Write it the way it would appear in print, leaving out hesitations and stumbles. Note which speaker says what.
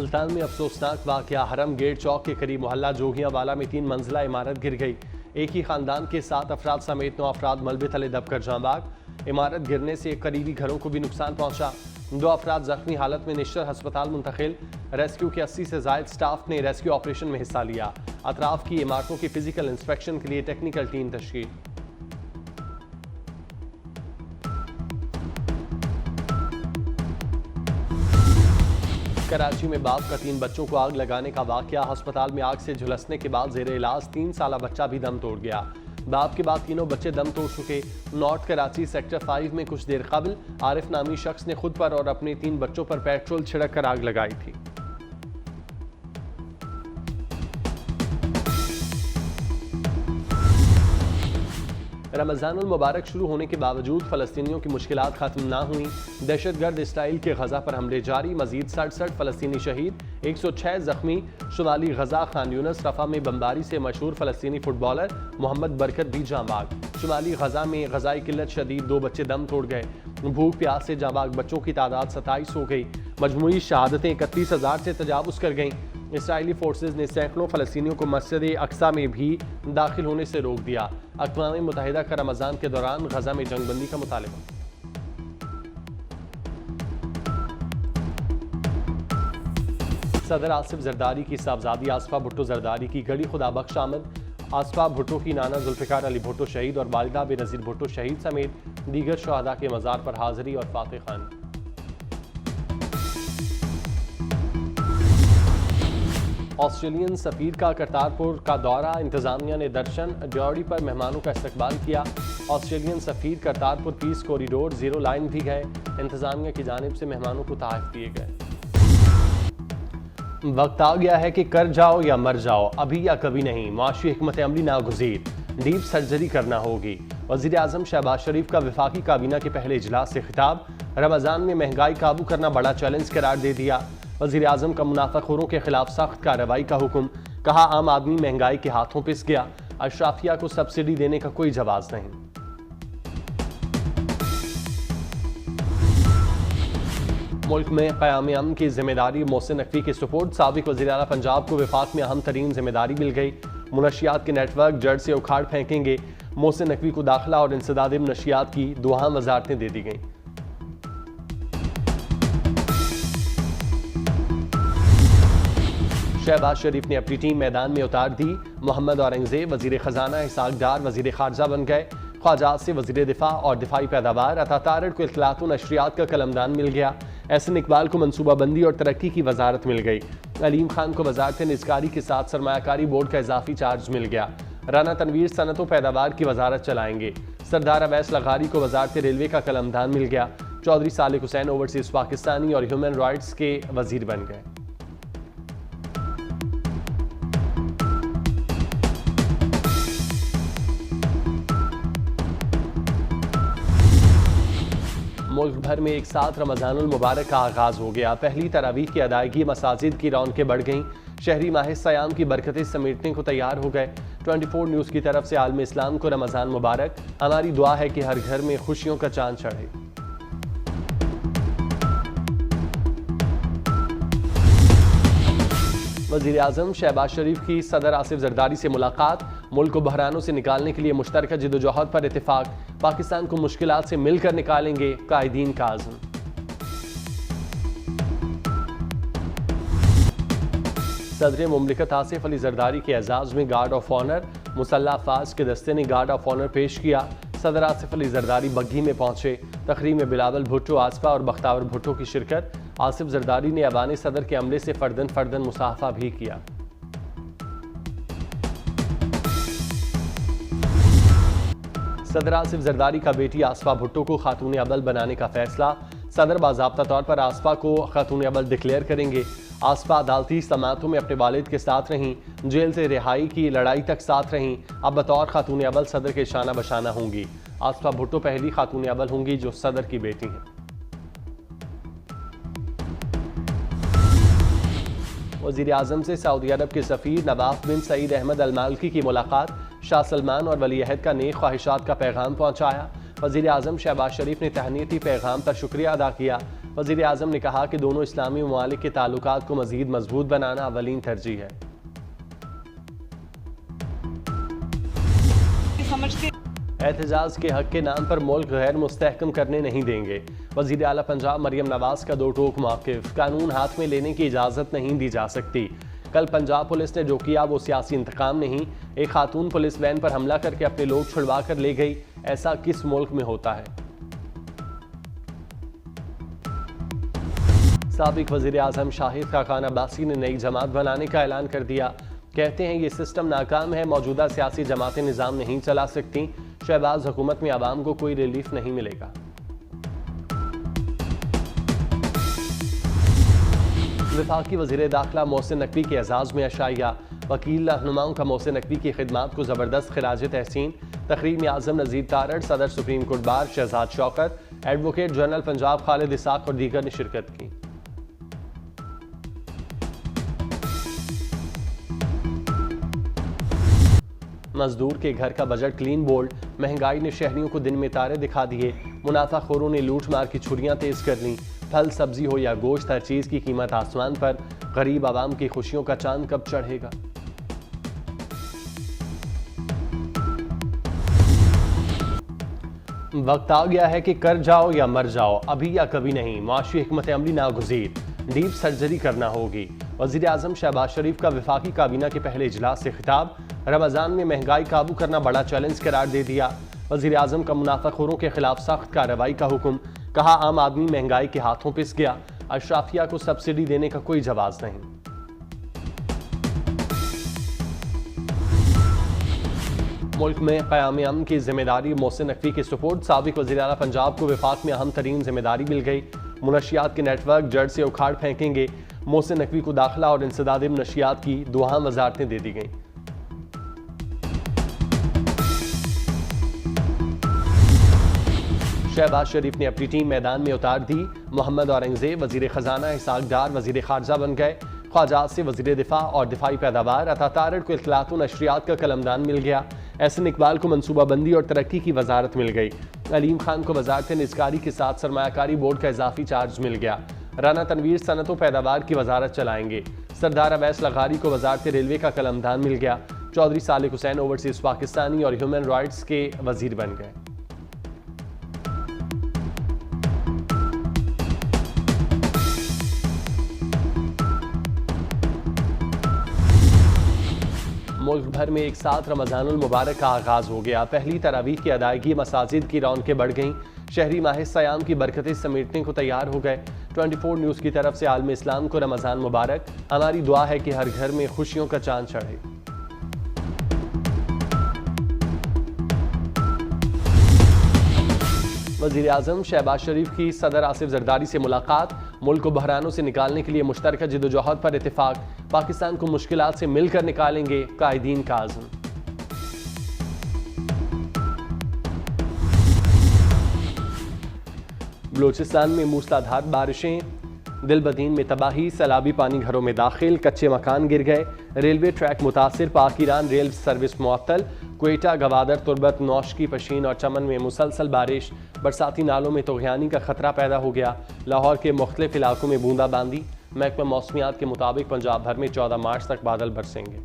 Speaker 1: मुल्तान में अफसोसनाक वाकया। हरम गेट चौक के करीब मोहल्ला जोगियावाला में 3 मंजिला इमारत गिर गई। एक ही खानदान के 7 अफराद समेत 9 अफराद मलबे तले दबकर जाँ बाग। इमारत गिरने से करीबी घरों को भी नुकसान पहुंचा। 2 अफराद जख्मी हालत में निश्चित अस्पताल मुंतकिल। रेस्क्यू के 80 से जायद स्टाफ ने रेस्क्यू ऑपरेशन में हिस्सा लिया। अतराफ की इमारतों की फिजिकल इंस्पेक्शन के लिए टेक्निकल टीम तश्कील। कराची में बाप का 3 बच्चों को आग लगाने का वाकया। अस्पताल में आग से झुलसने के बाद जेर इलाज 3 साला बच्चा भी दम तोड़ गया। बाप के बाद तीनों बच्चे दम तोड़ चुके। नॉर्थ कराची सेक्टर 5 में कुछ देर कबल आरिफ नामी शख्स ने खुद पर और अपने 3 बच्चों पर पेट्रोल छिड़क कर आग लगाई थी। रमज़ानुल मुबारक शुरू होने के बावजूद फ़लस्तीनियों की मुश्किलात ख़त्म ना हुई। दहशतगर्द इसराइल के गजा पर हमले जारी। मजीद 67 फ़लस्तीनी शहीद, 106 जख्मी। शुमाली गजा खान यूनस रफ़ा में बमबारी से मशहूर फ़लस्तीनी फुटबॉलर मोहम्मद बरकत भी जाँबाग। शुमाली गजा में गजाई किल्लत शदीद, 2 बच्चे दम तोड़ गए। भूख प्यास से जाँबाग बच्चों की तादाद 27 हो गई। मजमूई शहादतें 31,000 से तजावुज़ कर गईं। इसराइली फोर्सेज ने सैकड़ों फ़लस्तीनियों को मस्जिद अक्सा में भी दाखिल होने से रोक दिया। अक़वाम मुत्तहिदा का रमज़ान के दौरान गजा में जंगबंदी का मुतालबा। सदर आसिफ जरदारी की साहबजादी आसफा भुट्टो जरदारी की गड़ी खुदा बख्श आमद। आसफा भुट्टो की नाना जुल्फ़िकार अली भुट्टो शहीद और वालिदा बेनज़ीर भुट्टो शहीद समेत दीगर शहादा के मज़ार पर हाज़री और फातिह खान। ऑस्ट्रेलियन सफ़ीर का करतारपुर का दौरा। इंतज़ामिया ने दर्शन ड्योड़ी पर मेहमानों का इस्तकबाल किया। ऑस्ट्रेलियन सफ़ीर करतारपुर पीस कॉरिडोर 0 लाइन भी गए। इंतज़ामिया की जानिब से मेहमानों को तोहफ़े दिए गए। वक्त आ गया है कि कर जाओ या मर जाओ, अभी या कभी नहीं। मुआशी हिकमत अमली नागुज़ीर, डीप सर्जरी करना होगी। वज़ीर आज़म शहबाज शरीफ का वफाकी काबीना के पहले इजलास से खिताब। रमज़ान में महंगाई काबू करना बड़ा चैलेंज करार दे दिया। वज़ीर आज़म का मुनाफाखोरों के खिलाफ सख्त कार्रवाई का हुक्म। कहा आम आदमी महंगाई के हाथों पिस गया। अशराफिया को सब्सिडी देने का कोई जवाब नहीं। मुल्क में क़याम अमन की जिम्मेदारी मोहसिन नकवी के सुपुर्द। साबिक़ वज़ीर आला पंजाब को वफाक में अहम तरीन जिम्मेदारी मिल गई। मुनशियात के नेटवर्क जड़ से उखाड़ फेंकेंगे। मोहसिन नकवी को दाखिला और इंसदाद नशियात की 2 अहम वज़ारतें दे दी गईं। शहबाज शरीफ ने अपनी टीम मैदान में उतार दी। मोहम्मद औरंगजेब वज़ीर ख़जाना, इसाक डार वज़ीर ख़ारजा बन गए। ख्वाजा से वज़ीर दिफा और दिफाई पैदावार। अता तारड़ को इत्तलात व नशरियात का कलमदान मिल गया। एहसन इकबाल को मनसूबाबंदी और तरक्की की वजारत मिल गई। अलीम खान को वजारत निज़कारी के साथ सरमायाकारी बोर्ड का इजाफी चार्ज मिल गया। राना तनवीर सनत व पैदावार की वजारत चलाएंगे। सरदार अवैस लगारी को वजारत रेलवे का कलमदान मिल गया। चौधरी सालिक हुसैन ओवरसीज़ पाकिस्तानी और ह्यूमन राइट्स के वजीर बन गए। मुल्क भर में एक साथ रमज़ानुल मुबारक का आगाज़ हो गया। पहली तरावीह की अदायगी, मसाजिद की रौनकें बढ़ गईं। शहरी माह सयाम की बरकतें समेटने को तैयार हो गए। 24 न्यूज़ की तरफ से आलम इस्लाम को रमज़ान मुबारक। हमारी दुआ है कि हर घर में खुशियों का चांद चढ़े। वज़ीर आज़म शहबाज शरीफ की सदर आसिफ जरदारी से मुलाकात। मुल्क को बहरानों से निकालने के लिए मुश्तरका जिद्दोजहद पर इत्तेफाक। पाकिस्तान को मुश्किलात से मिलकर निकालेंगे, कायदीन का आज़म। सदर मुमलिकत आसिफ अली जरदारी के एजाज़ में गार्ड ऑफ ऑनर। मुसल्ला अफवाज के दस्ते ने गार्ड ऑफ ऑनर पेश किया। सदर आसिफ अली जरदारी बग्घी में पहुंचे। तकरीब में बिलावल भुट्टो, आसफा और बख्तावर भुट्टो की शिरकत। आसिफ जरदारी ने अवान सदर के अमले से फर्दन फर्दन मुसाफा भी किया। सदर आसिफ जरदारी का बेटी आसफा भुट्टो को खातून अव्वल बनाने का फैसला। सदर बाज़ाब्ता तौर पर आसफा को खातून अव्वल डिक्लेयर करेंगे। आसफा अदालती समाअतों में अपने वालिद के साथ रहीं। जेल से रिहाई की लड़ाई तक साथ रहीं। अब बतौर खातून अव्वल सदर के शाना बशाना होंगी। आसफा भुट्टो पहली खातून अव्वल होंगी जो सदर की बेटी हैं। वज़ीर आज़म से सऊदी अरब के सफ़ीर नवाफ बिन सईद अहमद अल मालकी की मुलाकात। शाह सलमान और वली अहद का नेक ख्वाहिशात का पैगाम पहुँचाया। वज़ीर आज़म शहबाज शरीफ ने तहनीती पैगाम पर शुक्रिया अदा किया। वज़ीर आज़म ने कहा कि दोनों इस्लामी ममालिक के ताल्लुकात को मज़ीद मजबूत बनाना अवलीन तरजीह है। एहतजाज के हक के नाम पर मुल्क गैर मुस्तहकम करने नहीं देंगे। वज़ीर आला पंजाब मरियम नवाज का दो टोक मौक़िफ़। कानून हाथ में लेने की इजाज़त नहीं दी जा सकती। कल पंजाब पुलिस ने जो किया वो सियासी इंतकाम नहीं। एक खातून पुलिस वैन पर हमला करके अपने लोग छुड़वा कर ले गई। ऐसा किस मुल्क में होता है? साबिक वज़ीर आज़म शाहिद खाकान अब्बासी ने नई जमात बनाने का ऐलान कर दिया। कहते हैं ये सिस्टम नाकाम है, मौजूदा सियासी जमातें निज़ाम नहीं चला सकती। शहबाज हुकूमत में आवाम को कोई रिलीफ नहीं मिलेगा। वफाकी वज़ीर दाखिला मोहसिन नकवी के एजाज़ में अशाइया। वकील रहनुमाओं का मोहसिन नकवी की खिदमात को ज़बरदस्त खिराज तहसीन। तकरीब में आज़म नज़ीर तारड़, सदर supreme court bar Shahzad Shaukat, advocate general Punjab Khalid Ishaq और दीगर ने शिरकत की। मजदूर के घर का बजट क्लीन बोल्ड। महंगाई ने शहरियों को दिन में तारे दिखा दिए। मुनाफाखोरों ने लूट मार की छुरियां तेज कर लीं। फल सब्जी हो या गोश्त, हर चीज की कीमत आसमान पर। गरीब आवाम की खुशियों का चांद कब चढ़ेगा? वक्त आ गया है कि कर जाओ या मर जाओ, अभी या कभी नहीं। मुआशी हिकमत अमली नागुज़ीर, डीप सर्जरी करना होगी। वज़ीर आज़म शहबाज शरीफ का वफाकी काबीना के पहले इजलास से खिताब। रमज़ान में महंगाई काबू करना बड़ा चैलेंज करार दे दिया। वज़ीर आज़म का मुनाफाखोरों के खिलाफ सख्त कार्रवाई का हुक्म। कहा आम आदमी महंगाई के हाथों पिस गया। अशराफिया को सब्सिडी देने का कोई जवाब नहीं। मुल्क में क़याम अमन की जिम्मेदारी मोहसिन नकवी के सुपुर्द। साबिक वज़ीर आला पंजाब को वफाक में अहम तरीन जिम्मेदारी मिल गई। मुनशियात के नेटवर्क जड़ से उखाड़ फेंकेंगे। मोहसिन नकवी को दाखिला और इंसदाद नशियात की दो अहम वज़ारतें दे दी गईं। शहबाज शरीफ ने अपनी टीम मैदान में उतार दी। मोहम्मद औरंगजेब वज़ीर ख़जाना, इसाक डार वज़ीर ख़ारजा बन गए। ख्वाजा से वज़ीर दिफा और दिफाई पैदावार। अता तारड़ को इत्तलात व नशरियात का कलमदान मिल गया। एहसन इकबाल को मनसूबाबंदी और तरक्की की वजारत मिल गई। अलीम खान को वजारत निज़कारी के साथ सरमायाकारी बोर्ड का इजाफी चार्ज मिल गया। राना तनवीर सनत व पैदावार की वजारत चलाएंगे। सरदार अवैस लगारी को वजारत रेलवे का कलमदान मिल गया। चौधरी सालिक हुसैन ओवरसीज़ पाकिस्तानी और ह्यूमन राइट्स के वजीर बन गए। मुल्क भर में एक साथ रमज़ानुल मुबारक का आगाज़ हो गया। पहली तरावीह की अदायगी, मसाजिद की रौनकें बढ़ गईं। शहरी माह सयाम की बरकतें समेटने को तैयार हो गए। 24 न्यूज़ की तरफ से आलम इस्लाम को रमज़ान मुबारक। हमारी दुआ है कि हर घर में खुशियों का चांद चढ़े। वज़ीर आज़म शहबाज शरीफ की सदर आसिफ जरदारी से मुलाकात। मुल्क को बहरानों से निकालने के लिए मुश्तरका जिद्दोजहद पर इत्तेफाक। पाकिस्तान को मुश्किलात से मिलकर निकालेंगे, कायदीन का आज़म। बलूचिस्तान में मूसलाधार बारिशें, दिलबदीन में तबाही, सैलाबी पानी घरों में दाखिल, कच्चे मकान गिर गए। रेलवे ट्रैक मुतासिर, पाक ईरान रेल सर्विस मुअत्तल। क्वेटा, गवादर, तुर्बत, नौशकी, पशीन और चमन में मुसलसल बारिश। बरसाती नालों में तोग़यानी का खतरा पैदा हो गया। लाहौर के मुख्तलिफ इलाकों में बूंदाबांदी। महकमा मौसमियात के मुताबिक पंजाब भर में 14 मार्च तक बादल बरसेंगे।